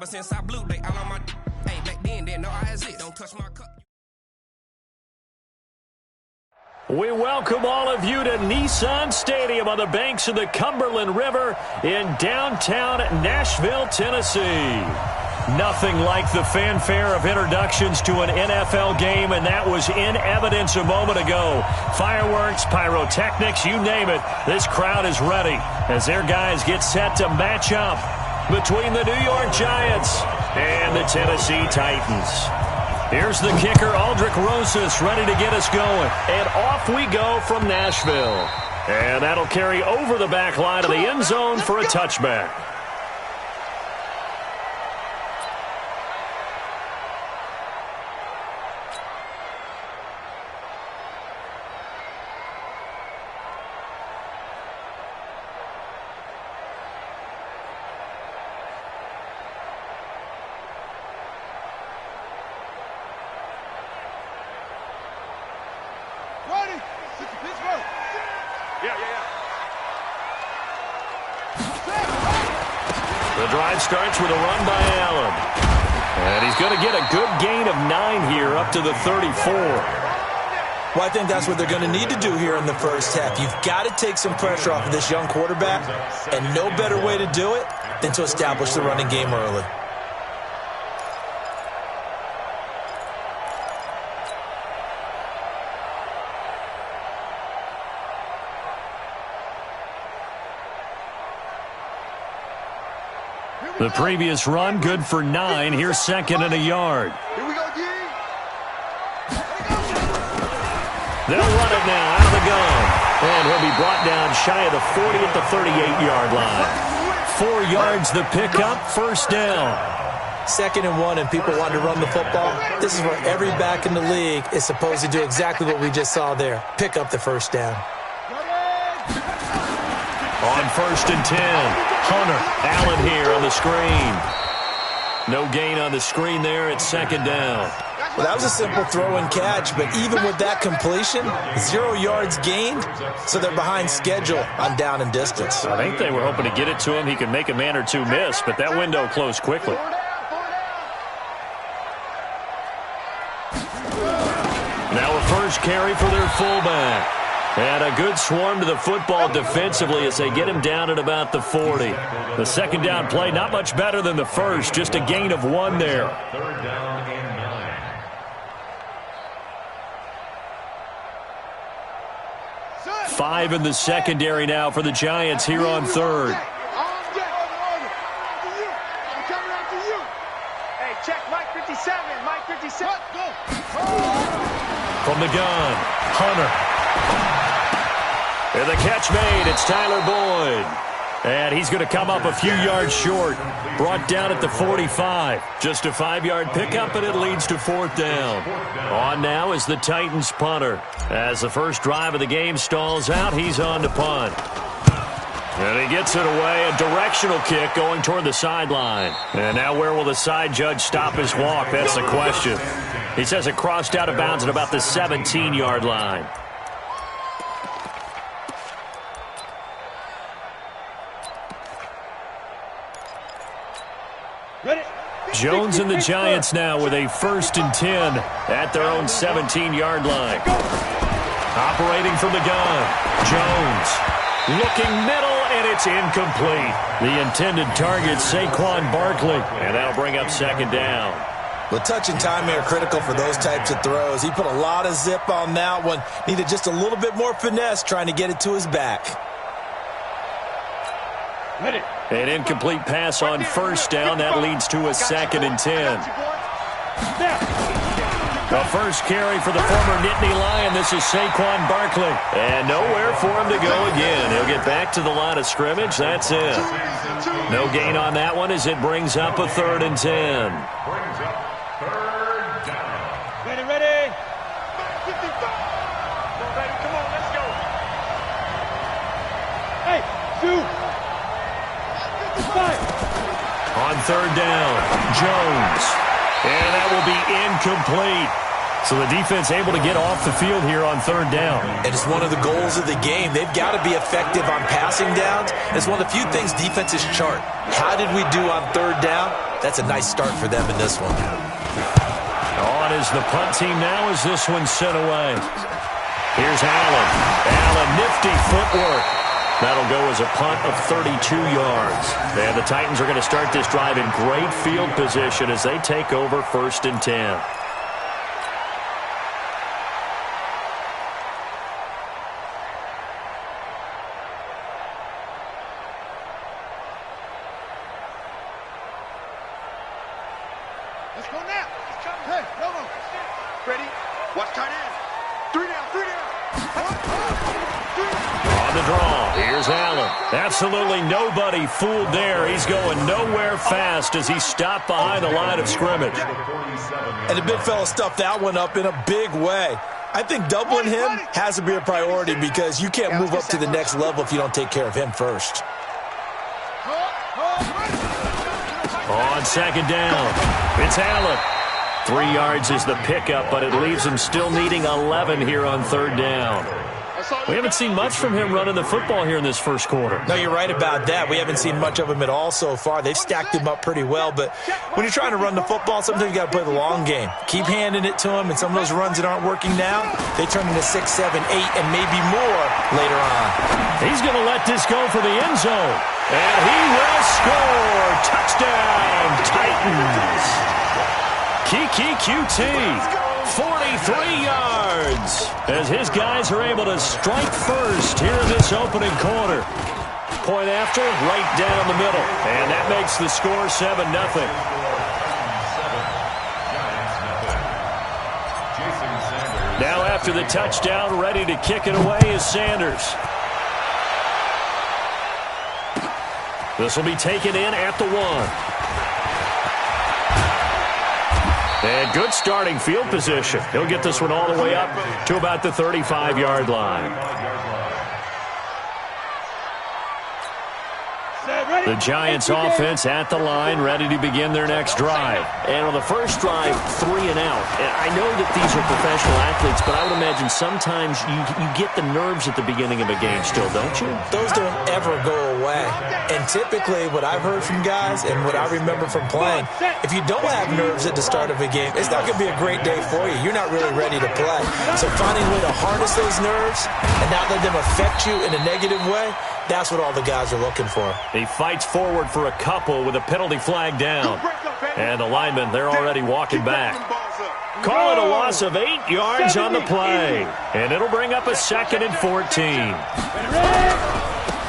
Ever since I blew, they all on my. Hey, back then, didn't know I exist. Don't touch my cup. We welcome all of you to Nissan Stadium on the banks of the Cumberland River in downtown Nashville, Tennessee. Nothing like the fanfare of introductions to an NFL game, and that was in evidence a moment ago. Fireworks, pyrotechnics, you name it. This crowd is ready as their guys get set to match up between the New York Giants and the Tennessee Titans. Here's the kicker, Aldrich Rosas, ready to get us going. And off we go from Nashville. And that'll carry over the back line of the end zone for a touchback. The drive starts with a run by Allen. And he's going to get a good gain of 9 here up to the 34. Well, I think that's what they're going to need to do here in the first half. You've got to take some pressure off of this young quarterback, and no better way to do it than to establish the running game early. The previous run, good for 9. Here's second and a yard. Here we go, G. They'll run it now out of the gun. And he'll be brought down shy of the 40 at the 38-yard line. 4 yards the pickup, first down. 2nd and 1, and people want to run the football. This is where every back in the league is supposed to do exactly what we just saw there. Pick up the first down. On 1st and 10. Hunter, Allen here on the screen. No gain on the screen there at 2nd down. Well, that was a simple throw and catch, but even with that completion, 0 yards gained, so they're behind schedule on down and distance. I think they were hoping to get it to him. He could make a man or two miss, but that window closed quickly. Now a first carry for their fullback. And a good swarm to the football defensively as they get him down at about the 40. The 2nd down play, not much better than the first, just a gain of 1 there. 3rd down and 9. 5 in the secondary now for the Giants here on 3rd. Hey, check Mike 57. Mike 57. From the gun, Hunter. And the catch made, it's Tyler Boyd. And he's going to come up a few yards short. Brought down at the 45. Just a 5-yard pickup, and it leads to 4th down. On now is the Titans punter. As the first drive of the game stalls out, he's on to punt. And he gets it away, a directional kick going toward the sideline. And now where will the side judge stop his walk? That's the question. He says it crossed out of bounds at about the 17-yard line. Jones and the Giants now with a 1st and 10 at their own 17-yard line. Operating from the gun, Jones looking middle, and it's incomplete. The intended target, Saquon Barkley, and that'll bring up 2nd down. Well, touch and timing are critical for those types of throws. He put a lot of zip on that one. Needed just a little bit more finesse trying to get it to his back. An incomplete pass on 1st down. That leads to a 2nd and 10. The first carry for the former Nittany Lion. This is Saquon Barkley. And nowhere for him to go again. He'll get back to the line of scrimmage. That's it. No gain on that one as it brings up a 3rd and 10. Ready. Come on, let's go. Hey, shoot. On 3rd down, Jones. And that will be incomplete. So the defense able to get off the field here on third down. And it's one of the goals of the game. They've got to be effective on passing downs. It's one of the few things defenses chart. How did we do on third down? That's a nice start for them in this one. On is the punt team now as this one's sent away. Here's Allen. Allen, nifty footwork. That'll go as a punt of 32 yards. And the Titans are going to start this drive in great field position as they take over 1st and 10. Let's go now. It's coming. Hey, no. Ready? Watch tight end. 3 down, 3 down. On the draw, here's Allen. Absolutely nobody fooled there. He's going nowhere fast as he stopped behind the line of scrimmage. And the big fella stuffed that one up in a big way. I think doubling him has to be a priority because you can't move up to the next level if you don't take care of him first. On second down, it's Allen. 3 yards is the pickup, but it leaves him still needing 11 here on third down. We haven't seen much from him running the football here in this first quarter. No, you're right about that. We haven't seen much of him at all so far. They've stacked him up pretty well, but when you're trying to run the football, sometimes you got to play the long game. Keep handing it to him, and some of those runs that aren't working now, they turn into 6, 7, 8, and maybe more later on. He's going to let this go for the end zone, and he will score. Touchdown, Titans. Kiki QT. 43 yards as his guys are able to strike first here in this opening quarter. Point after, right down the middle. And that makes the score 7-0. Now after the touchdown, ready to kick it away is Sanders. This will be taken in at the 1. And good starting field position. He'll get this one all the way up to about the 35-yard line. The Giants offense at the line, ready to begin their next drive. And on the first drive, 3 and out. And I know that these are professional athletes, but I would imagine sometimes you get the nerves at the beginning of a game still, don't you? Those don't ever go away. And typically what I've heard from guys and what I remember from playing, if you don't have nerves at the start of a game, it's not going to be a great day for you. You're not really ready to play. So finding a way to harness those nerves and not let them affect you in a negative way, that's what all the guys are looking for. He fights forward for a couple with a penalty flag down. And the linemen, they're already walking back. Call it a loss of 8 yards on the play. And it'll bring up a 2nd and 14.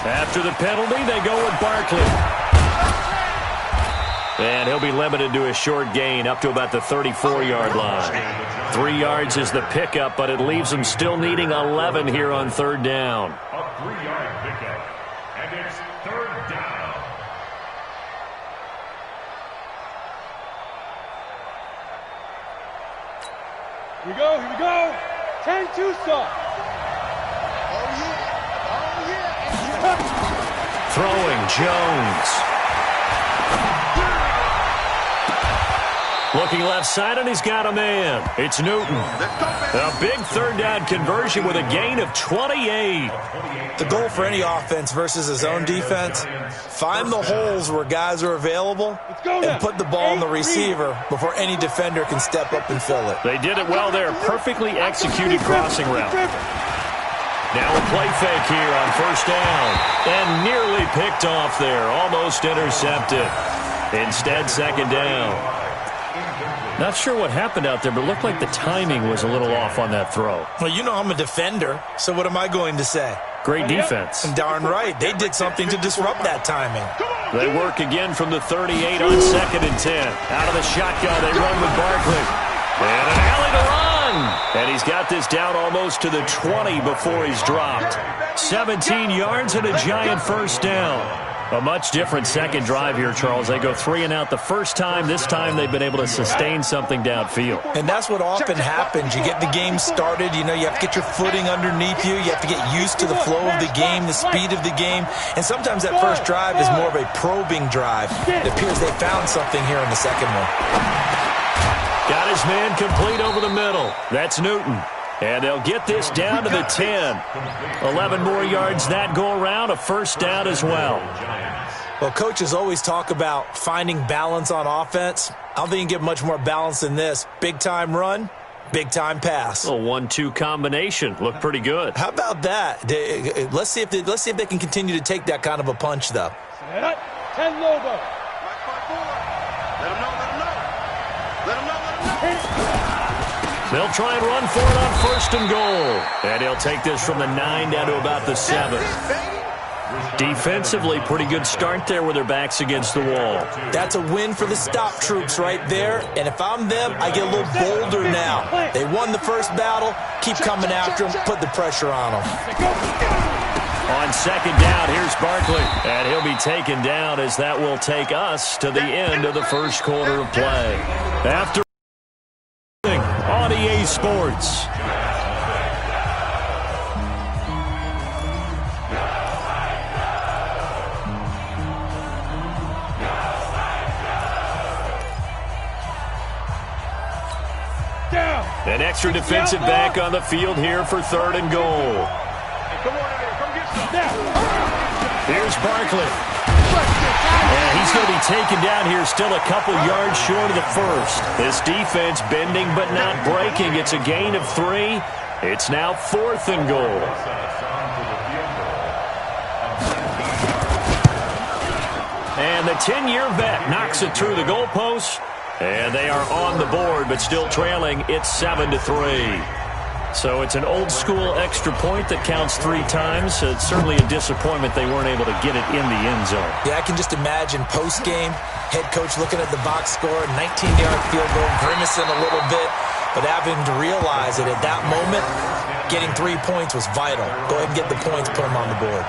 After the penalty, they go with Barkley. And he'll be limited to a short gain up to about the 34-yard line. 3 yards is the pickup, but it leaves him still needing 11 here on third down. A 3-yard pickup, and it's third down. Here we go, here we go. 10-2 stop. Oh, yeah. Throwing Jones. Looking left side, and he's got a man. It's Newton. A big third down conversion with a gain of 28. The goal for any offense versus his own defense, find the holes where guys are available and put the ball on the receiver before any defender can step up and fill it. They did it well there. Perfectly executed crossing route. Now a play fake here on first down. And nearly picked off there. Almost intercepted. Instead, second down. Not sure what happened out there, but it looked like the timing was a little off on that throw. Well, you know I'm a defender, so what am I going to say? Great defense. Darn right. They did something to disrupt that timing. They work again from the 38 on 2nd and 10. Out of the shotgun, they run with Barkley. And an alley to run. And he's got this down almost to the 20 before he's dropped. 17 yards and a giant first down. A much different second drive here, Charles. They go 3 and out the first time. This time they've been able to sustain something downfield. And that's what often happens. You get the game started. You know, you have to get your footing underneath you. You have to get used to the flow of the game, the speed of the game. And sometimes that first drive is more of a probing drive. It appears they found something here in the second one. Got his man complete over the middle. That's Newton. And they'll get this down to the 10. 11 more yards that go around, a first down as well. Well, coaches always talk about finding balance on offense. I don't think you can get much more balance than this. Big-time run, big-time pass. A 1-2 combination. Looked pretty good. How about that? Let's see if they can continue to take that kind of a punch, though. 10 Lobo. Let him know. They'll try and run for it on first and goal. And he'll take this from the 9 down to about the 7. Defensively, pretty good start there with their backs against the wall. That's a win for the stop troops right there. And if I'm them, I get a little bolder now. They won the first battle. Keep coming after them. Put the pressure on them. On second down, here's Barkley. And he'll be taken down as that will take us to the end of the first quarter of play. After on EA Sports. An extra defensive back on the field here for third and goal. Here's Barkley. And he's going to be taken down here still a couple yards short of the first. This defense bending but not breaking. It's a gain of 3. It's now fourth and goal. And the 10-year vet knocks it through the goalpost. And they are on the board, but still trailing. It's 7-3. So it's an old-school extra point that counts 3 times. So it's certainly a disappointment they weren't able to get it in the end zone. Yeah, I can just imagine post-game, head coach looking at the box score, 19-yard field goal, grimacing a little bit, but having to realize that at that moment, getting 3 points was vital. Go ahead and get the points, put them on the board.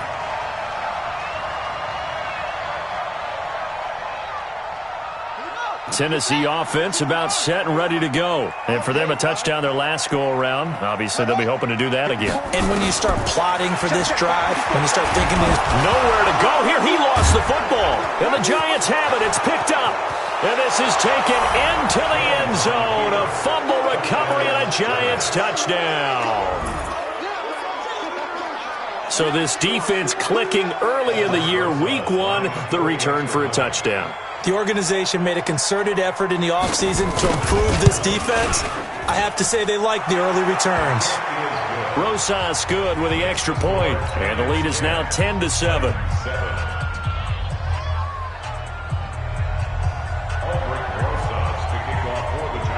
Tennessee offense about set and ready to go. And for them, a touchdown their last go-around. Obviously, they'll be hoping to do that again. And when you start plotting for this drive, when you start thinking there's nowhere to go here, he lost the football. And the Giants have it. It's picked up. And this is taken into the end zone. A fumble recovery and a Giants touchdown. So this defense clicking early in the year, week 1, the return for a touchdown. The organization made a concerted effort in the offseason to improve this defense. I have to say they like the early returns. Rosas good with the extra point, and the lead is now 10-7.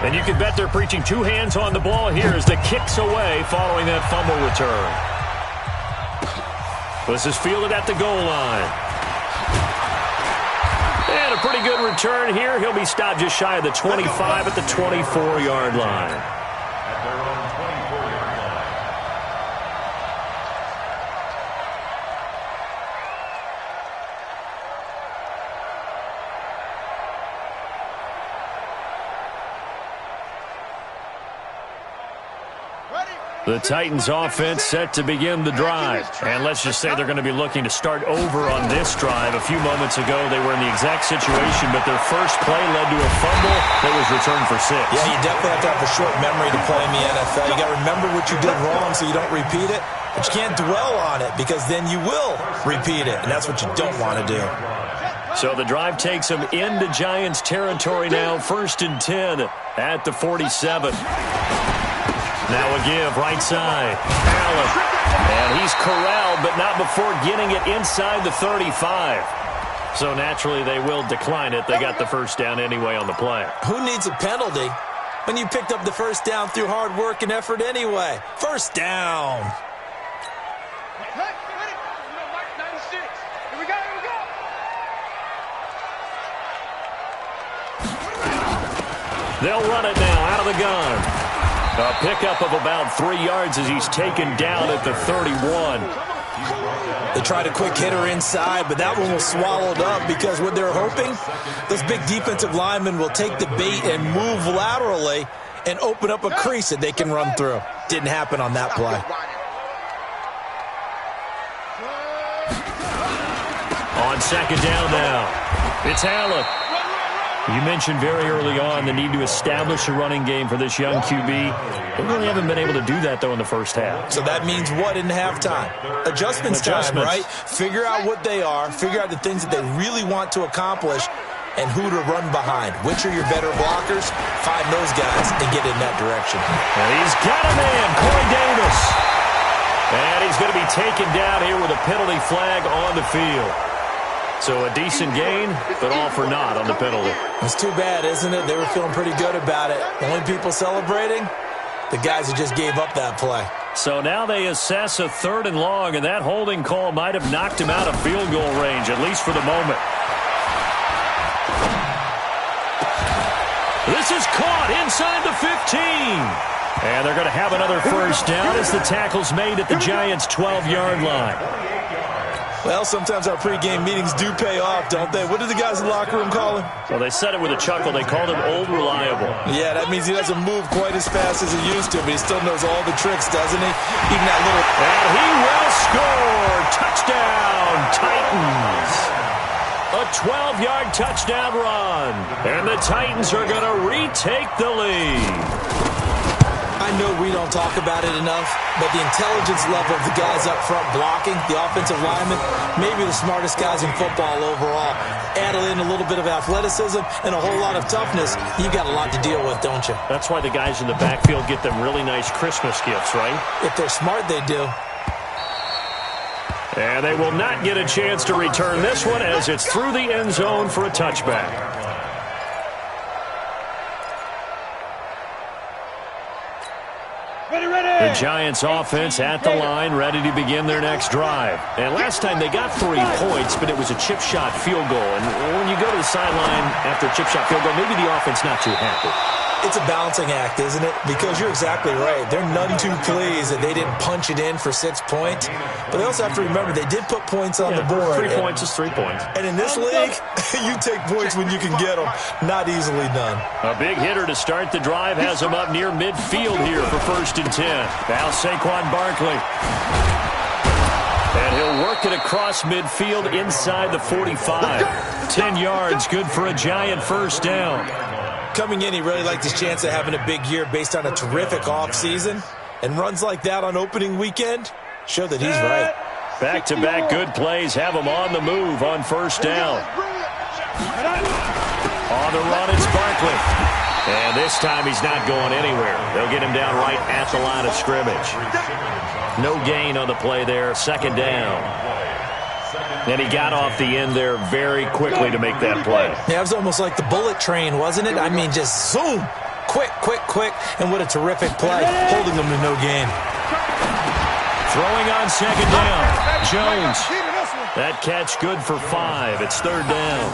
And you can bet they're preaching 2 hands on the ball here as the kick's away following that fumble return. This is fielded at the goal line. And a pretty good return here. He'll be stopped just shy of the 25 at the 24-yard line. At their own 24-yard line. The Titans offense set to begin the drive. And let's just say they're going to be looking to start over on this drive. A few moments ago, they were in the exact situation, but their first play led to a fumble that was returned for 6. Yeah, you definitely have to have a short memory to play in the NFL. You got to remember what you did wrong so you don't repeat it. But you can't dwell on it because then you will repeat it, and that's what you don't want to do. So the drive takes them into Giants territory now. 1st and 10 at the 47. Now a give, right side. Allen. And he's corralled, but not before getting it inside the 35. So naturally they will decline it. They got the first down anyway on the play. Who needs a penalty when you picked up the first down through hard work and effort anyway? First down. They'll run it now out of the gun. A pickup of about 3 yards as he's taken down at the 31. They tried a quick hitter inside, but that one was swallowed up because what they're hoping, those big defensive linemen will take the bait and move laterally and open up a crease that they can run through. Didn't happen on that play. On second down now, it's Allen. You mentioned very early on the need to establish a running game for this young QB. They really haven't been able to do that, though, in the first half. So that means what in halftime? Adjustments time, right? Figure out what they are, figure out the things that they really want to accomplish, and who to run behind. Which are your better blockers? Find those guys and get in that direction. And he's got a man, Corey Davis. And he's going to be taken down here with a penalty flag on the field. So a decent gain, but all for naught on the penalty. It's too bad, isn't it? They were feeling pretty good about it. The only people celebrating, the guys who just gave up that play. So now they assess a 3rd and long, and that holding call might have knocked him out of field goal range, at least for the moment. This is caught inside the 15. And they're going to have another first down as the tackle's made at the Giants' 12-yard line. Well, sometimes our pregame meetings do pay off, don't they? What did the guys in the locker room call him? Well, they said it with a chuckle. They called him Old Reliable. Yeah, that means he doesn't move quite as fast as he used to, but he still knows all the tricks, doesn't he? Even that little... And he will score! Touchdown, Titans! A 12-yard touchdown run. And the Titans are going to retake the lead. I know we don't talk about it enough, but the intelligence level of the guys up front blocking, the offensive linemen, maybe the smartest guys in football overall. Add in a little bit of athleticism and a whole lot of toughness, you've got a lot to deal with, don't you? That's why the guys in the backfield get them really nice Christmas gifts, right? If they're smart, they do. And they will not get a chance to return this one as it's through the end zone for a touchback. The Giants offense at the line, ready to begin their next drive. And last time they got 3 points, but it was a chip shot field goal. And when you go to the sideline after a chip shot field goal, maybe the offense not too happy. It's a balancing act, isn't it? Because you're exactly right. They're none too pleased that they didn't punch it in for 6 points. But they also have to remember they did put points on the board. 3 points is 3 points. And in this league, you take points when you can get them. Not easily done. A big hitter to start the drive has him up near midfield here for 1st and 10. Now Saquon Barkley. And he'll work it across midfield inside the 45. 10 yards, good for a Giant first down. Coming in, he really liked his chance of having a big year based on a terrific offseason. And runs like that on opening weekend show that he's right. Back-to-back good plays have him on the move on first down. On the run, it's Barkley. And this time he's not going anywhere. They'll get him down right at the line of scrimmage. No gain on the play there, 2nd down. And he got off the end there very quickly to make that play. Yeah, it was almost like the bullet train, wasn't it? I mean, just zoom. Quick, quick, quick. And what a terrific play, holding them to no gain. Throwing on 2nd down. Jones. That catch good for 5. It's 3rd down.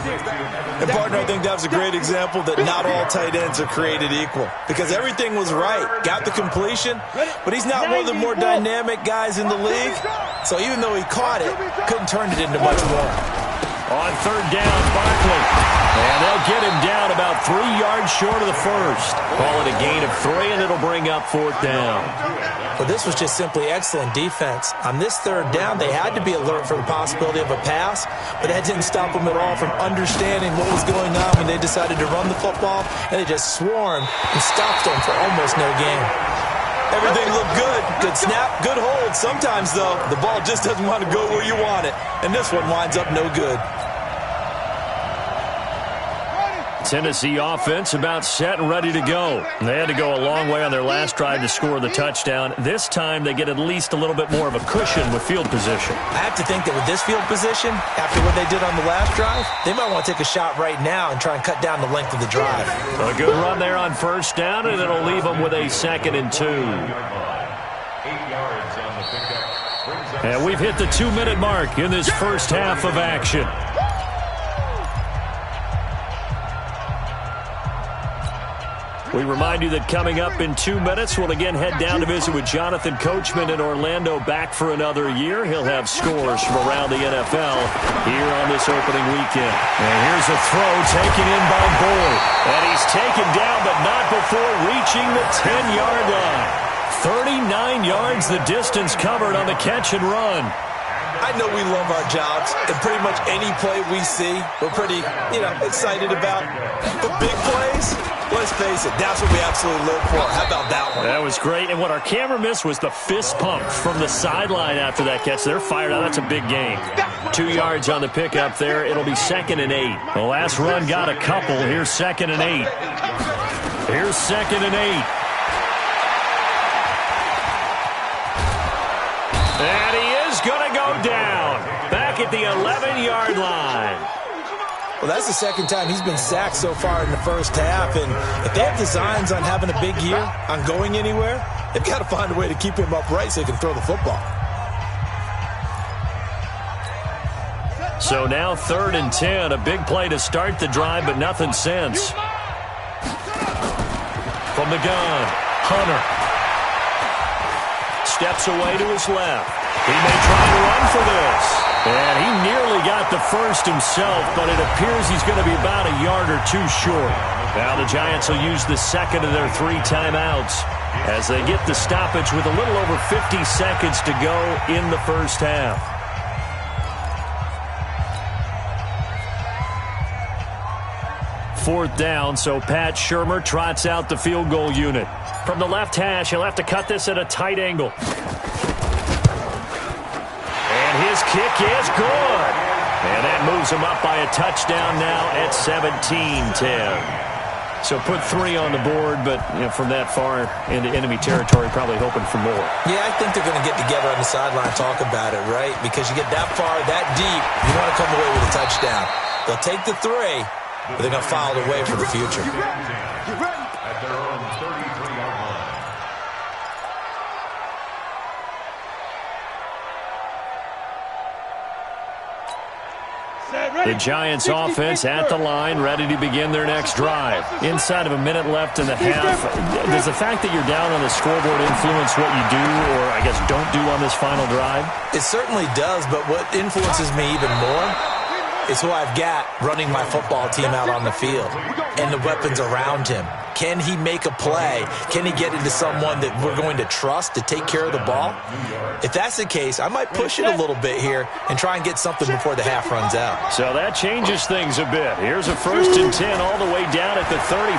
And, partner, I think that was a great example that not all tight ends are created equal. Because everything was right. Got the completion, but he's not one of the more dynamic guys in the league. So even though he caught it, couldn't turn it into much more. On 3rd down, Barkley. And they'll get him down about 3 yards short of the first. Call it a gain of 3, and it'll bring up 4th down. But this was just simply excellent defense. On this 3rd down, they had to be alert for the possibility of a pass, but that didn't stop them at all from understanding what was going on when they decided to run the football, and they just swarmed and stopped them for almost no gain. Everything looked good. Good snap, good hold. Sometimes, though, the ball just doesn't want to go where you want it, and this one winds up no good. Tennessee offense about set and ready to go. They had to go a long way on their last drive to score the touchdown. This time they get at least a little bit more of a cushion with field position. I have to think that with this field position, after what they did on the last drive, they might want to take a shot right now and try and cut down the length of the drive. A good run there on first down, and it'll leave them with a 2nd and 2. 8 yards on the pickup. And we've hit the 2-minute mark in this first half of action. We remind you that coming up in 2 minutes, we'll again head down to visit with Jonathan Coachman in Orlando, back for another year. He'll have scores from around the NFL here on this opening weekend. And here's a throw taken in by Boyd. And he's taken down, but not before reaching the 10-yard line. 39 yards the distance covered on the catch and run. I know we love our jobs, and pretty much any play we see, we're pretty, excited about. But big plays, let's face it, that's what we absolutely live for. How about that one? That was great, and what our camera missed was the fist pump from the sideline after that catch. They're fired out. That's a big gain. 2 yards on the pickup there. It'll be 2nd and 8. The last run got a couple. Here's 2nd and 8. Here's 2nd and 8. And he is going to go down. Back at the 11-yard line. Well, that's the second time he's been sacked so far in the first half. And if they have designs on having a big year, on going anywhere, they've got to find a way to keep him upright so he can throw the football. So now 3rd and 10. A big play to start the drive, but nothing since. From the gun, Hunter. Steps away to his left. He may try to run for this. And he nearly got the first himself, but it appears he's going to be about a yard or two short. Now the Giants will use the second of their 3 timeouts as they get the stoppage with a little over 50 seconds to go in the first half. Fourth down, so Pat Shurmur trots out the field goal unit. From the left hash, he'll have to cut this at a tight angle. And his kick is good. And that moves him up by a touchdown now at 17-10. So put 3 on the board, but from that far into enemy territory, probably hoping for more. Yeah, I think they're going to get together on the sideline and talk about it, right? Because you get that far, that deep, you want to come away with a touchdown. They'll take the 3, but they're going to file it away for the future. Get ready. At their own 33-yard line. The Giants offense at the line, ready to begin their next drive. Inside of a minute left in the half, does the fact that you're down on the scoreboard influence what you do or, I guess, don't do on this final drive? It certainly does, but what influences me even more is who I've got running my football team out on the field and the weapons around him. Can he make a play? Can he get into someone that we're going to trust to take care of the ball? If that's the case, I might push it a little bit here and try and get something before the half runs out. So that changes things a bit. Here's a 1st and 10 all the way down at the 35.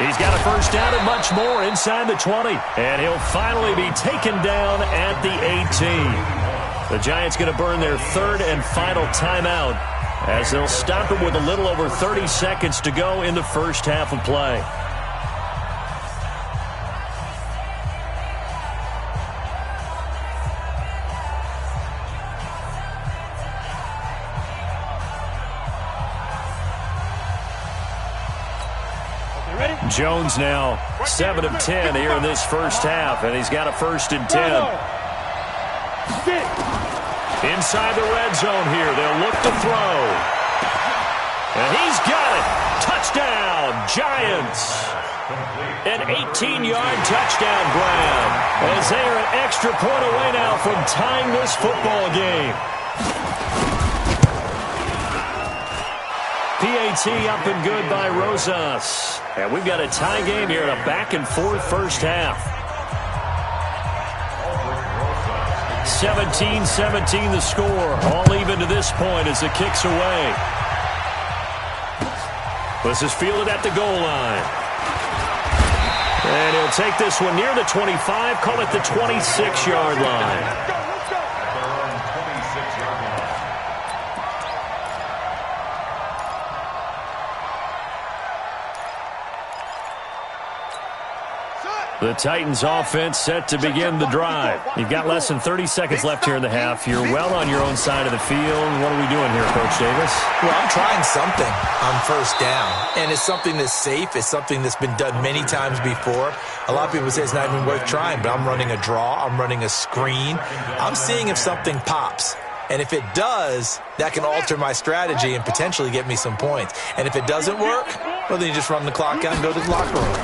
He's got a first down and much more inside the 20. And he'll finally be taken down at the 18. The Giants going to burn their 3rd and final timeout as they'll stop it with a little over 30 seconds to go in the first half of play. Jones now 7 of 10 here in this first half, and he's got a 1st and 10. Inside the red zone here, they'll look to throw. And he's got it. Touchdown, Giants. An 18-yard touchdown grab as they are an extra point away now from tying this football game. PAT up and good by Rosas. And we've got a tie game here in a back-and-forth first half. 17-17 the score. All even to this point as the kick's away. This is fielded at the goal line. And he'll take this one near the 25, call it the 26-yard line. The Titans offense set to begin the drive. You've got less than 30 seconds left here in the half. You're well on your own side of the field. What are we doing here, Coach Davis? Well, I'm trying something on first down. And it's something that's safe. It's something that's been done many times before. A lot of people say it's not even worth trying, but I'm running a draw. I'm running a screen. I'm seeing if something pops. And if it does, that can alter my strategy and potentially get me some points. And if it doesn't work, well, then you just run the clock out and go to the locker room.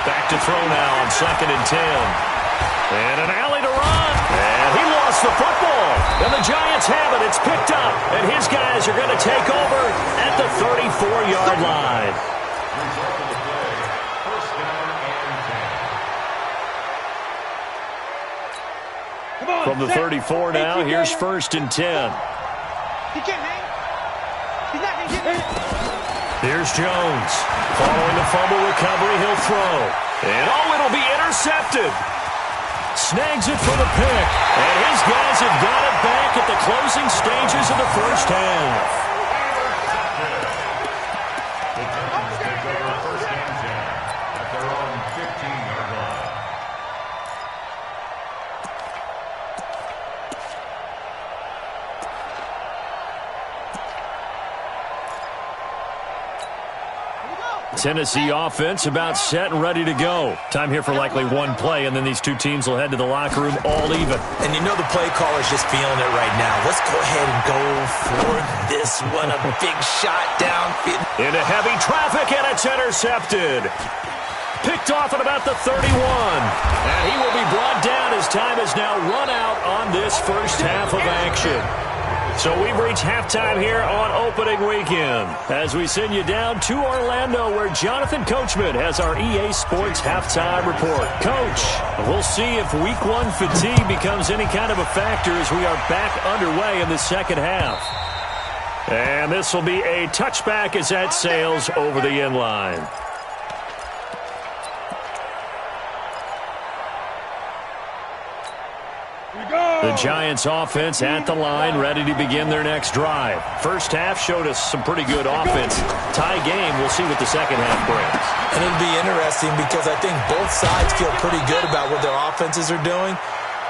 Back to throw now on 2nd and 10. And an alley to run. And he lost the football. And the Giants have it. It's picked up. And his guys are going to take over at the 34-yard line. From the 34 now, here's 1st and 10. He can't hang. He's not going to get it. Here's Jones. Following the fumble recovery, he'll throw. And it'll be intercepted. Snags it for the pick. And his guys have got it back at the closing stages of the first half. Tennessee offense about set and ready to go. Time here for likely one play, and then these two teams will head to the locker room all even. And you know the play caller's just feeling it right now. Let's go ahead and go for this one. A big shot downfield. Into heavy traffic, and it's intercepted. Picked off at about the 31. And he will be brought down as time has now run out on this first half of action. So we've reached halftime here on opening weekend as we send you down to Orlando where Jonathan Coachman has our EA Sports halftime report. Coach, we'll see if week one fatigue becomes any kind of a factor as we are back underway in the second half. And this will be a touchback as that sails over the end line. The Giants offense at the line, ready to begin their next drive. First half showed us some pretty good offense. Tie game, we'll see what the second half brings. And it'll be interesting because I think both sides feel pretty good about what their offenses are doing.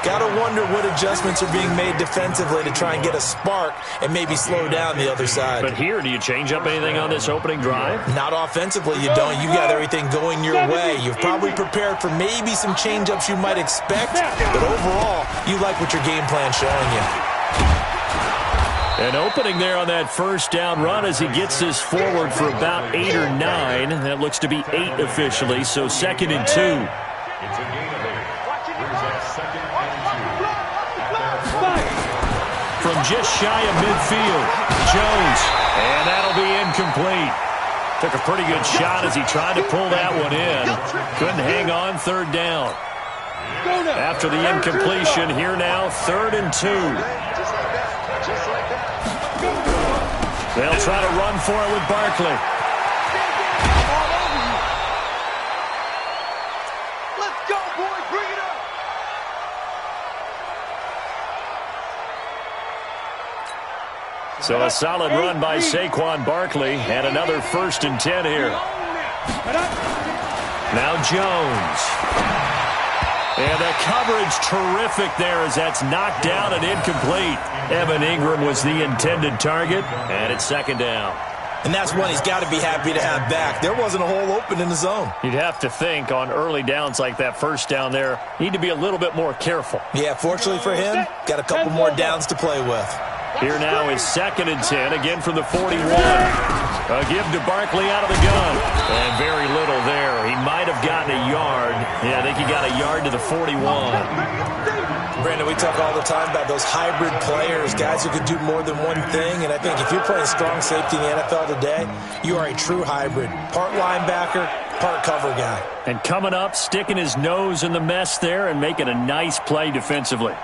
Got to wonder what adjustments are being made defensively to try and get a spark and maybe slow down the other side. But here, do you change up anything on this opening drive? Not offensively, you don't. You got everything going your way. You've probably prepared for maybe some change-ups you might expect, but overall, you like what your game plan's showing you. An opening there on that first down run as he gets this forward for about 8 or 9. That looks to be 8 officially, so 2nd and 2. It's a gain of 8. Here's that 2nd and 2. From just shy of midfield, Jones, and that'll be incomplete. Took a pretty good shot as he tried to pull that one in. Couldn't hang on 3rd down. After the incompletion, here now, 3rd and 2. They'll try to run for it with Barkley. Let's go, boys. Bring it up. So a solid run by Saquon Barkley, and another 1st and 10 here. Now Jones. And the coverage terrific there as that's knocked down and incomplete. Evan Ingram was the intended target, and it's 2nd down. And that's one he's got to be happy to have back. There wasn't a hole open in the zone. You'd have to think on early downs like that first down there, need to be a little bit more careful. Yeah, fortunately for him, got a couple more downs to play with. Here now is 2nd and 10, again from the 41. A give to Barkley out of the gun. And very little there. He might have gotten a yard. Yeah, I think he got a yard to the 41. Brandon, we talk all the time about those hybrid players, guys who could do more than one thing. And I think if you're playing strong safety in the NFL today, you are a true hybrid. Part linebacker, part cover guy. And coming up, sticking his nose in the mess there and making a nice play defensively.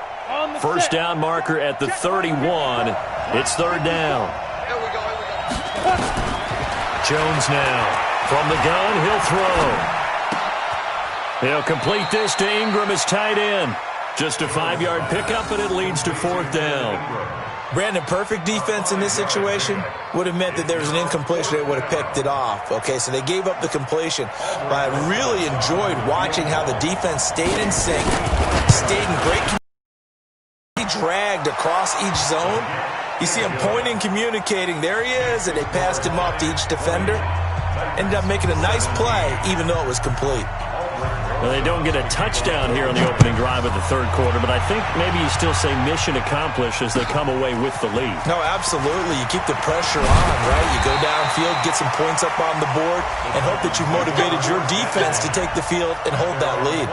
First down marker at the 31. It's 3rd down. Here we go. Jones now. From the gun, he'll throw. He'll complete this to Ingram as tight end. Just a 5-yard pickup, and it leads to 4th down. Brandon, perfect defense in this situation would have meant that there was an incompletion. They would have picked it off. Okay, so they gave up the completion. But I really enjoyed watching how the defense stayed in sync, stayed in great communication, dragged across each zone. You see him pointing, communicating. There he is, and they passed him off to each defender. Ended up making a nice play, even though it was complete. Well, they don't get a touchdown here on the opening drive of the 3rd quarter, but I think maybe you still say mission accomplished as they come away with the lead. No, absolutely. You keep the pressure on, right? You go downfield, get some points up on the board, and hope that you've motivated your defense to take the field and hold that lead.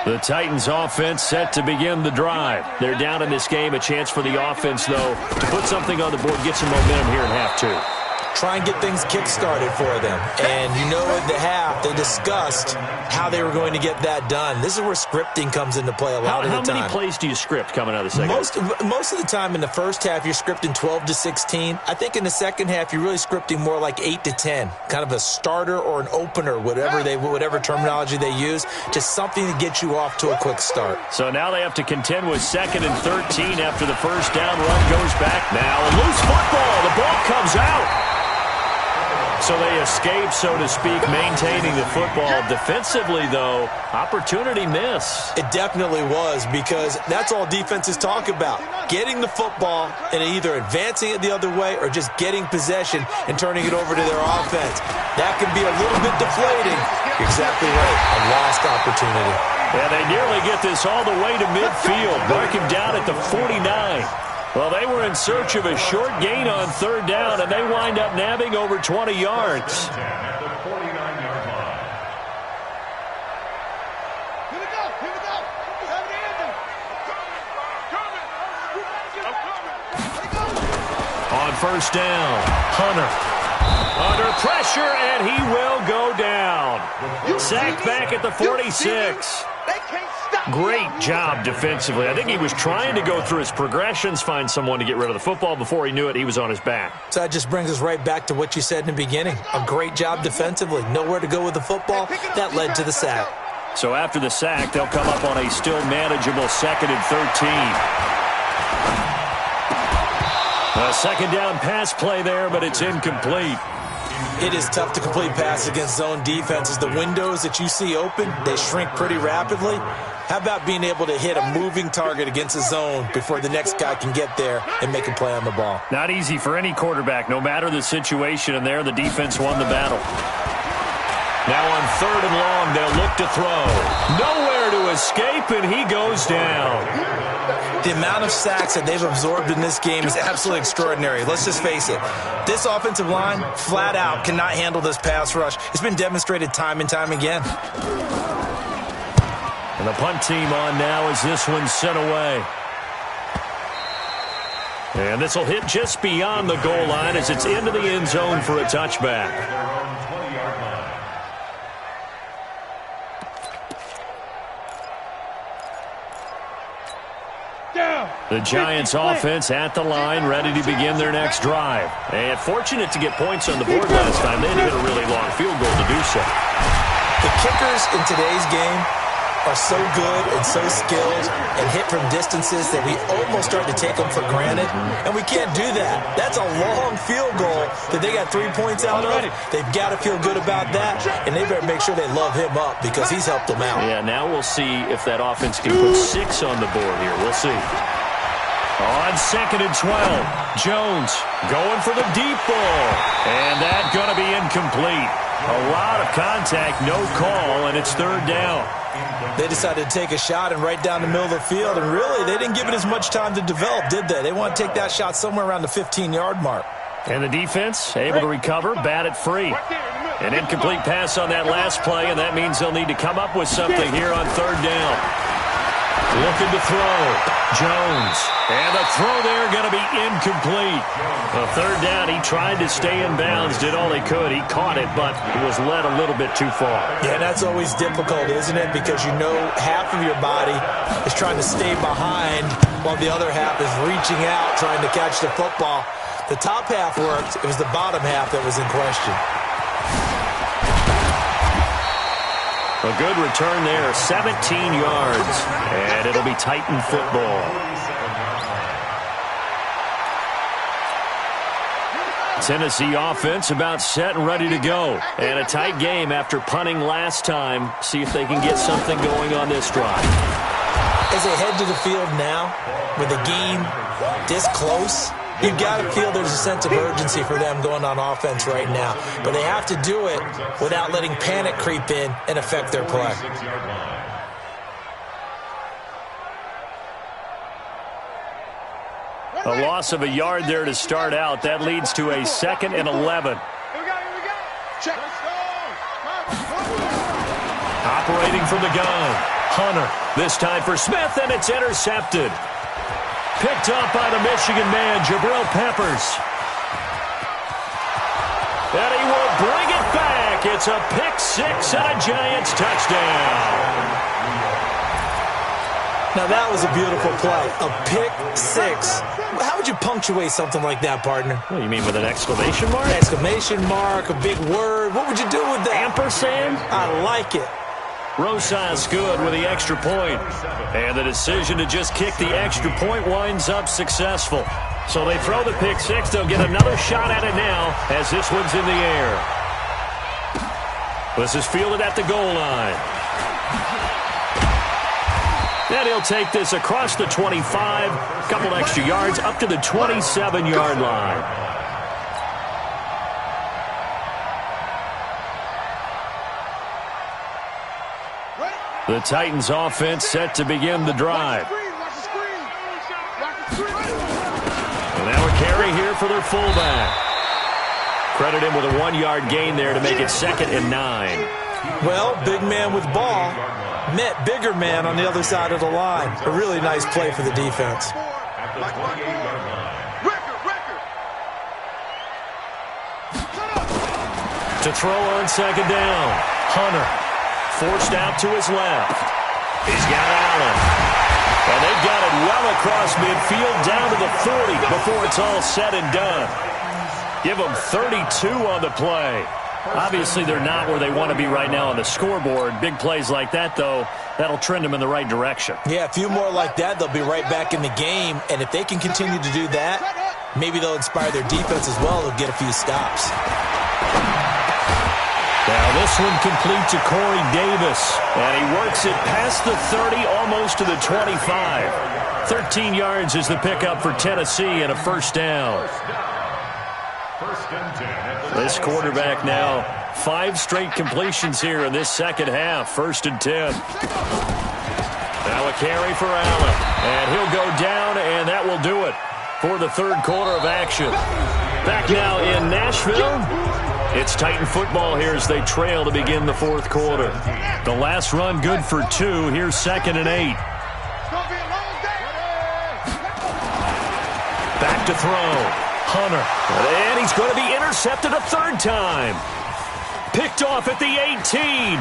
The Titans offense set to begin the drive. They're down in this game. A chance for the offense, though, to put something on the board, get some momentum here in half 2. try and get things kick-started for them. And you know at the half, they discussed how they were going to get that done. This is where scripting comes into play a lot of the time. How many plays do you script coming out of the second? Most of the time in the first half, you're scripting 12 to 16. I think in the second half, you're really scripting more like 8 to 10. Kind of a starter or an opener, whatever terminology they use. Just something to get you off to a quick start. So now they have to contend with 2nd and 13 after the first down run goes back. Now a loose football. The ball comes out. So they escape, so to speak, maintaining the football. Defensively, though, opportunity miss. It definitely was, because that's all defenses talk about. Getting the football and either advancing it the other way or just getting possession and turning it over to their offense. That can be a little bit deflating. You're exactly right. A lost opportunity. Yeah, they nearly get this all the way to midfield. Mark him down at the 49. Well, they were in search of a short gain on 3rd down, and they wind up nabbing over 20 yards. At the 49-yard line. Here we go. You have an anthem. On 1st down, Hunter under pressure, and he will go down. Sacked back at the 46. They can't stop. Great job defensively. I think he was trying to go through his progressions, find someone to get rid of the football. Before he knew it, he was on his back. So that just brings us right back to what you said in the beginning. A great job defensively. Nowhere to go with the football. That led to the sack. So after the sack, they'll come up on a still manageable 2nd and 13. A 2nd down pass play there, but it's incomplete. It is tough to complete passes against zone defenses. The windows that you see open, they shrink pretty rapidly. How about being able to hit a moving target against a zone before the next guy can get there and make a play on the ball? Not easy for any quarterback, no matter the situation, and there the defense won the battle. Now on 3rd and long, they'll look to throw. Nowhere to escape, and he goes down. The amount of sacks that they've absorbed in this game is absolutely extraordinary. Let's just face it. This offensive line, flat out, cannot handle this pass rush. It's been demonstrated time and time again. And the punt team on now as this one's sent away. And this will hit just beyond the goal line as it's into the end zone for a touchback. The Giants offense at the line, ready to begin their next drive. And fortunate to get points on the board last time. They hit a really long field goal to do so. The kickers in today's game are so good and so skilled and hit from distances that we almost start to take them for granted. And we can't do that. That's a long field goal that they got 3 points out of. They've got to feel good about that, and they better make sure they love him up because he's helped them out. Yeah, now we'll see if that offense can put 6 on the board here. We'll see. On 2nd and 12, Jones going for the deep ball. And that's going to be incomplete. A lot of contact, no call, and it's 3rd down. They decided to take a shot and right down the middle of the field, and really, they didn't give it as much time to develop, did they? They want to take that shot somewhere around the 15-yard mark. And the defense able to recover, bat it free. An incomplete pass on that last play, and that means they'll need to come up with something here on 3rd down. Looking to throw. Jones. And the throw there going to be incomplete. On 3rd down, he tried to stay in bounds, did all he could. He caught it, but he was led a little bit too far. Yeah, that's always difficult, isn't it? Because you know half of your body is trying to stay behind while the other half is reaching out, trying to catch the football. The top half worked. It was the bottom half that was in question. A good return there, 17 yards, and it'll be Titan football. Tennessee offense about set and ready to go. And a tight game after punting last time. See if they can get something going on this drive. As they head to the field now, with the game this close, you've got to feel there's a sense of urgency for them going on offense right now. But they have to do it without letting panic creep in and affect their play. A loss of a yard there to start out. That leads to a 2nd and 11. Check. Operating from the gun. Hunter, this time for Smith, and it's intercepted. Picked up by the Michigan man, Jabril Peppers. back. It's a pick six and a Giants touchdown. Now, that was a beautiful play. A pick six. How would you punctuate something like that, partner? What do you mean, with an exclamation mark? Exclamation mark, a big word. What would you do with that? Ampersand? I like it. Rosas good with the extra point. And the decision to just kick the extra point winds up successful. So they throw the pick six. They'll get another shot at it now as this one's in the air. This is fielded at the goal line. And he'll take this across the 25, a couple extra yards, up to the 27-yard line. The Titans offense set to begin the drive. And now a carry here for their fullback. Credit him with a 1-yard gain there to make it 2nd and 9. Well, big man with ball met bigger man on the other side of the line. A really nice play for the defense. To throw on 2nd down. Hunter forced out to his left. He's got Allen. And they've got it well across midfield down to the 40 before it's all said and done. Give them 32 on the play. Obviously, they're not where they want to be right now on the scoreboard. Big plays like that, though, that'll trend them in the right direction. Yeah, a few more like that, they'll be right back in the game. And if they can continue to do that, maybe they'll inspire their defense as well. They'll get a few stops. Now this one complete to Corey Davis. And he works it past the 30, almost to the 25. 13 yards is the pickup for Tennessee and a first down. This quarterback now, 5 straight completions here in this second half. 1st and 10. Now a carry for Allen. And he'll go down, and that will do it for the 3rd quarter of action. Back now in Nashville. It's Titan football here as they trail to begin the 4th quarter. The last run good for 2. Here's 2nd and 8. Back to throw. Hunter. And he's going to be intercepted a 3rd time. Picked off at the 18.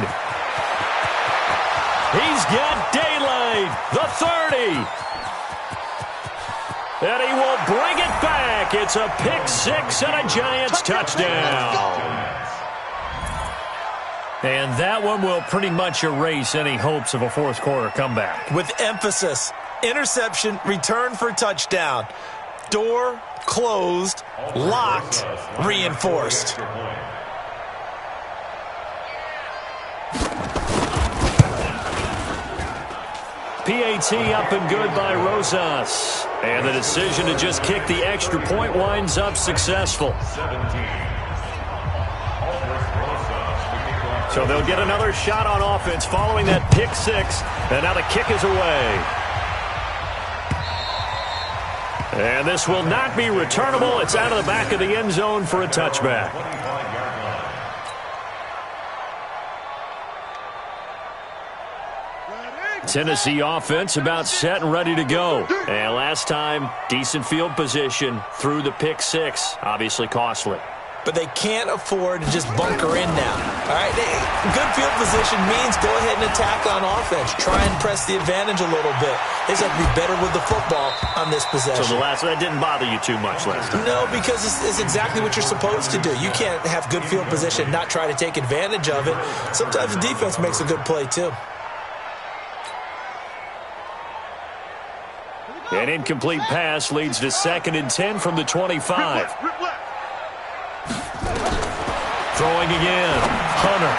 He's got daylight. The 30. And he will bring it back. It's a pick six and a Giants touchdown. And that one will pretty much erase any hopes of a 4th quarter comeback. With emphasis. Interception, return for touchdown. Door closed, locked, reinforced. PAT up and good by Rosas. And the decision to just kick the extra point winds up successful. So they'll get another shot on offense following that pick six. And now the kick is away. And this will not be returnable. It's out of the back of the end zone for a touchback. Tennessee offense about set and ready to go. And last time, decent field position through the pick six. Obviously costly. But they can't afford to just bunker in now. All right, good field position means go ahead and attack on offense. Try and press the advantage a little bit. They just have to be better with the football on this possession. So that didn't bother you too much last time? No, because it's exactly what you're supposed to do. You can't have good field position, not try to take advantage of it. Sometimes the defense makes a good play, too. An incomplete pass leads to 2nd and 10 from the 25. Throwing again. Hunter.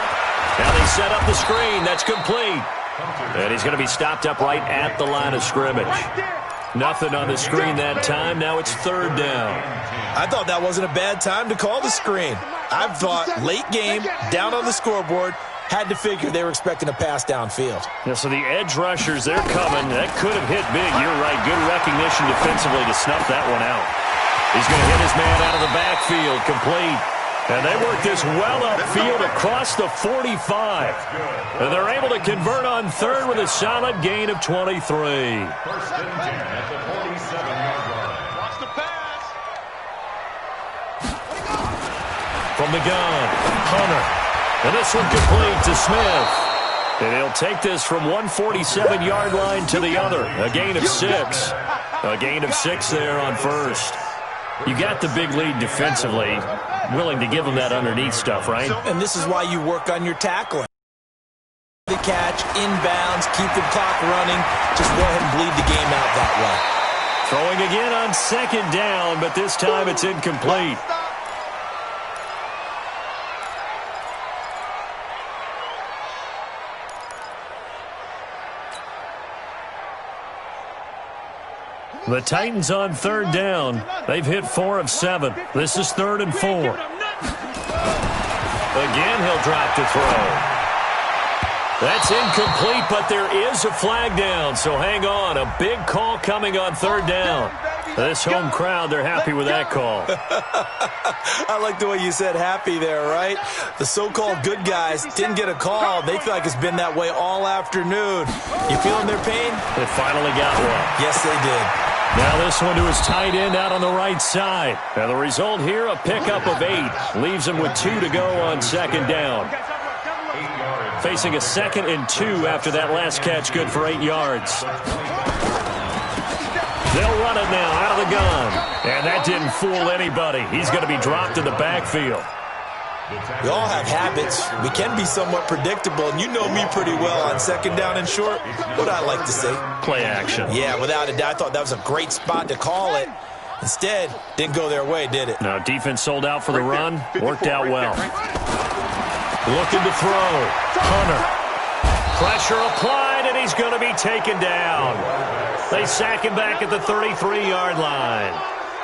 Now they set up the screen. That's complete. And he's going to be stopped up right at the line of scrimmage. Nothing on the screen that time. Now it's 3rd down. I thought that wasn't a bad time to call the screen. I thought late game, down on the scoreboard, had to figure they were expecting a pass downfield. Yeah, so the edge rushers, they're coming. That could have hit big. You're right. Good recognition defensively to snuff that one out. He's going to hit his man out of the backfield. Complete. And they work this well upfield across the 45. And they're able to convert on 3rd with a solid gain of 23. 1st and 10 at the 47-yard line. Watch the pass. From the gun, Hunter. And this one complete to Smith. And he'll take this from 147-yard line to the other. A gain of 6. A gain of 6 there on first. You got the big lead defensively. Willing to give them that underneath stuff, right? And this is why you work on your tackling. The catch, inbounds, keep the clock running. Just go ahead and bleed the game out that way. Throwing again on second down, but this time it's incomplete. The Titans on third down. They've hit 4 of 7. This is 3rd and 4. Again, he'll drop to throw. That's incomplete, but there is a flag down, so hang on. A big call coming on third down. This home crowd, they're happy with that call. I like the way you said happy there, right? The so-called good guys didn't get a call. They feel like it's been that way all afternoon. You feeling their pain? They finally got one. Yes, they did. Now this one to his tight end out on the right side. Now the result here, a pickup of 8. Leaves him with 2 to go on second down. Facing a 2nd and 2 after that last catch, good for 8 yards. They'll run it now out of the gun. And that didn't fool anybody. He's going to be dropped in the backfield. We all have habits. We can be somewhat predictable, and you know me pretty well on second down and short. What I like to say? Play action. Yeah, without a doubt. I thought that was a great spot to call it. Instead, didn't go their way, did it? No, defense sold out for the run. Worked out well. Looking to throw. Hunter. Pressure applied, and he's going to be taken down. They sack him back at the 33-yard line.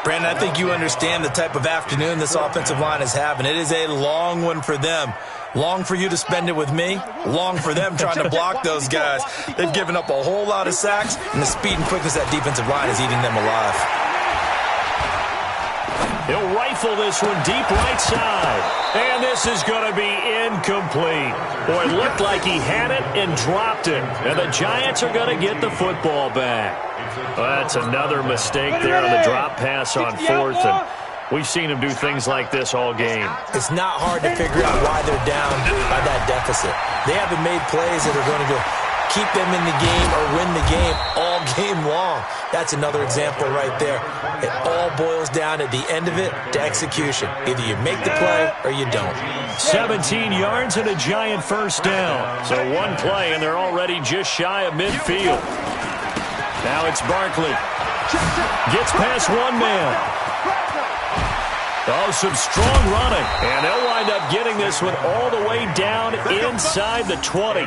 Brandon, I think you understand the type of afternoon this offensive line is having. It is a long one for them. Long for you to spend it with me. Long for them trying to block those guys. They've given up a whole lot of sacks, and the speed and quickness of that defensive line is eating them alive. He'll rifle this one deep right side. And this is going to be incomplete. Boy, it looked like he had it and dropped it. And the Giants are going to get the football back. Well, that's another mistake there on the drop pass on 4th. And we've seen him do things like this all game. It's not hard to figure out why they're down by that deficit. They haven't made plays that are going to keep them in the game or win the game all game long. That's another example right there. It all boils down at the end of it to execution. Either you make the play or you don't. 17 yards and a Giant first down. So one play, and they're already just shy of midfield. Now it's Barkley. Gets past one man. Oh, some strong running. And they'll wind up getting this one all the way down inside the 20.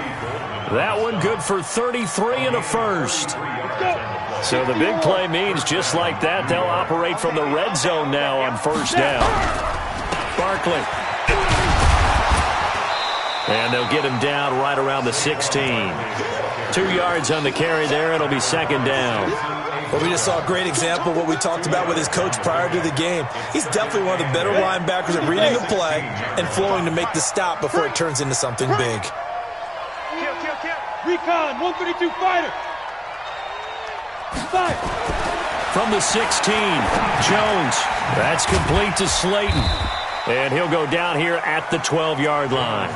That one good for 33 and a first. So the big play means just like that, they'll operate from the red zone now on first down. Barkley. And they'll get him down right around the 16. 2 yards on the carry there. It'll be second down. Well, we just saw a great example of what we talked about with his coach prior to the game. He's definitely one of the better linebackers at reading a play and flowing to make the stop before it turns into something big. Recon, 132 fighter. Five. From the 16, Jones. That's complete to Slayton. And he'll go down here at the 12-yard line.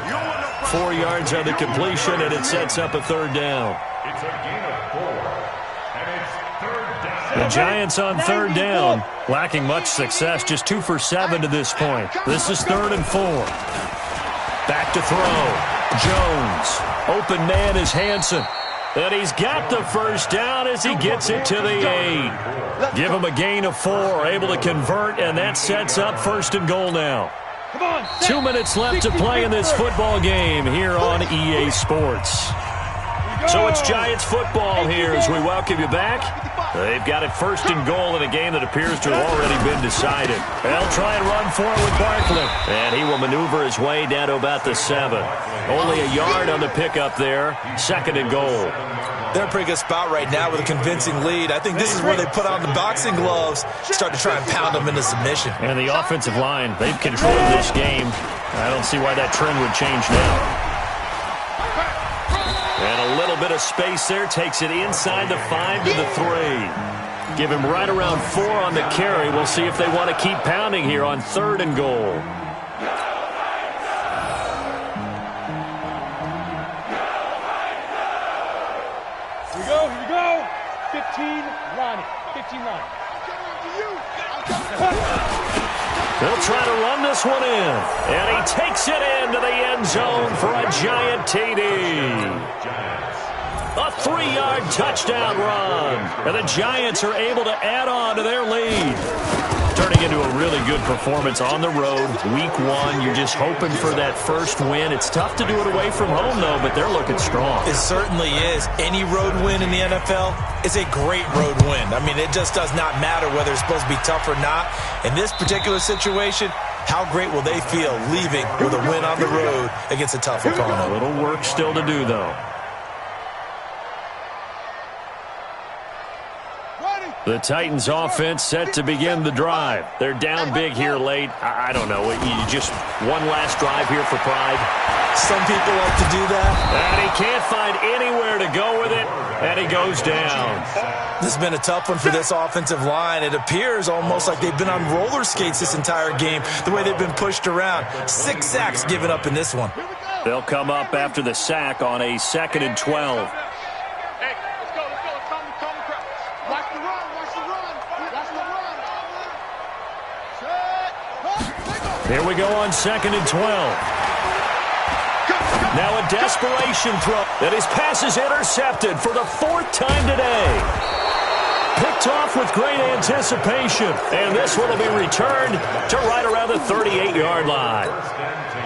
4 yards on the completion, and it sets up a third down. It's a gain of 4. And it's third down. The Giants on third down, lacking much success, just 2 for 7 to this point. This is 3rd and 4. Back to throw. Jones. Open man is Hansen. And he's got the first down as he gets it to the 8. Give him a gain of 4, able to convert, and that sets up 1st and goal now. 2 minutes left to play in this football game here on EA Sports. So it's Giants football here as we welcome you back. They've got it 1st and goal in a game that appears to have already been decided. They'll try and run for it with Barkley. And he will maneuver his way down to about the 7. Only a yard on the pickup there. 2nd and goal. They're in a pretty good spot right now with a convincing lead. I think this is where they put on the boxing gloves, start to try and pound them into submission. And the offensive line, they've controlled this game. I don't see why that trend would change now. And a little bit of space there, takes it inside the 5 to the 3. Give him right around 4 on the carry. We'll see if they want to keep pounding here on 3rd and goal. 15, Ronnie. 15 line. They'll try to run this one in. And he takes it into the end zone for a giant TD. A 3-yard touchdown run. And the Giants are able to add on to their lead. Turning into a really good performance on the road. Week 1, you're just hoping for that first win. It's tough to do it away from home, though, but they're looking strong. It certainly is. Any road win in the NFL is a great road win. I mean, it just does not matter whether it's supposed to be tough or not. In this particular situation, how great will they feel leaving with a win on the road against a tough opponent? A little work still to do, though. The Titans offense set to begin the drive. They're down big here late. I don't know. You just one last drive here for pride. Some people like to do that. And he can't find anywhere to go with it, and he goes down. This has been a tough one for this offensive line. It appears almost like they've been on roller skates this entire game, the way they've been pushed around. 6 sacks given up in this one. They'll come up after the sack on a 2nd and 12. Here we go on 2nd and 12. Now a desperation throw. And his pass is intercepted for the 4th time today. Picked off with great anticipation. And this one will be returned to right around the 38-yard line.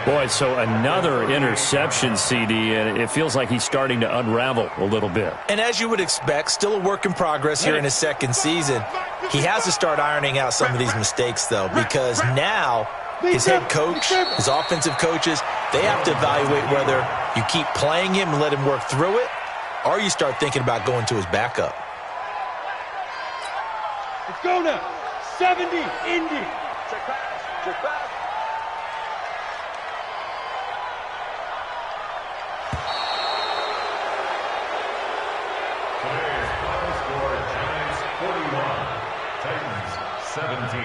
Boy, so another interception, CD, and it feels like he's starting to unravel a little bit. And as you would expect, still a work in progress here in his 2nd season. He has to start ironing out some of these mistakes, though, because now his head coach, his offensive coaches, they have to evaluate whether you keep playing him and let him work through it, or you start thinking about going to his backup. Let's go now. 70, Indy. Check pass. Check pass. Today's final score, Giants 41, Titans 17.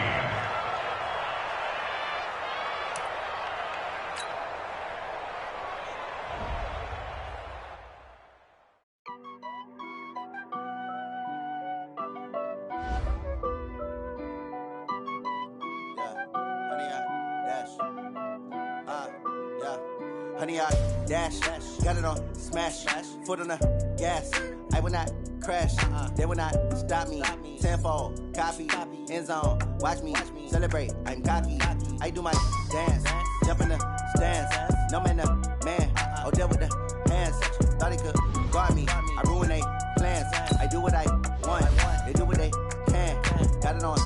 Honey, I dash, got it on smash, foot on the gas. I will not crash, they will not stop me. Tenfold, copy, end zone, watch me celebrate. I'm cocky, I do my dance, jump in the stands. No man, the man, oh, deal with the hands. Thought he could guard me, I ruin they plans. I do what I want, they do what they can. Got it on.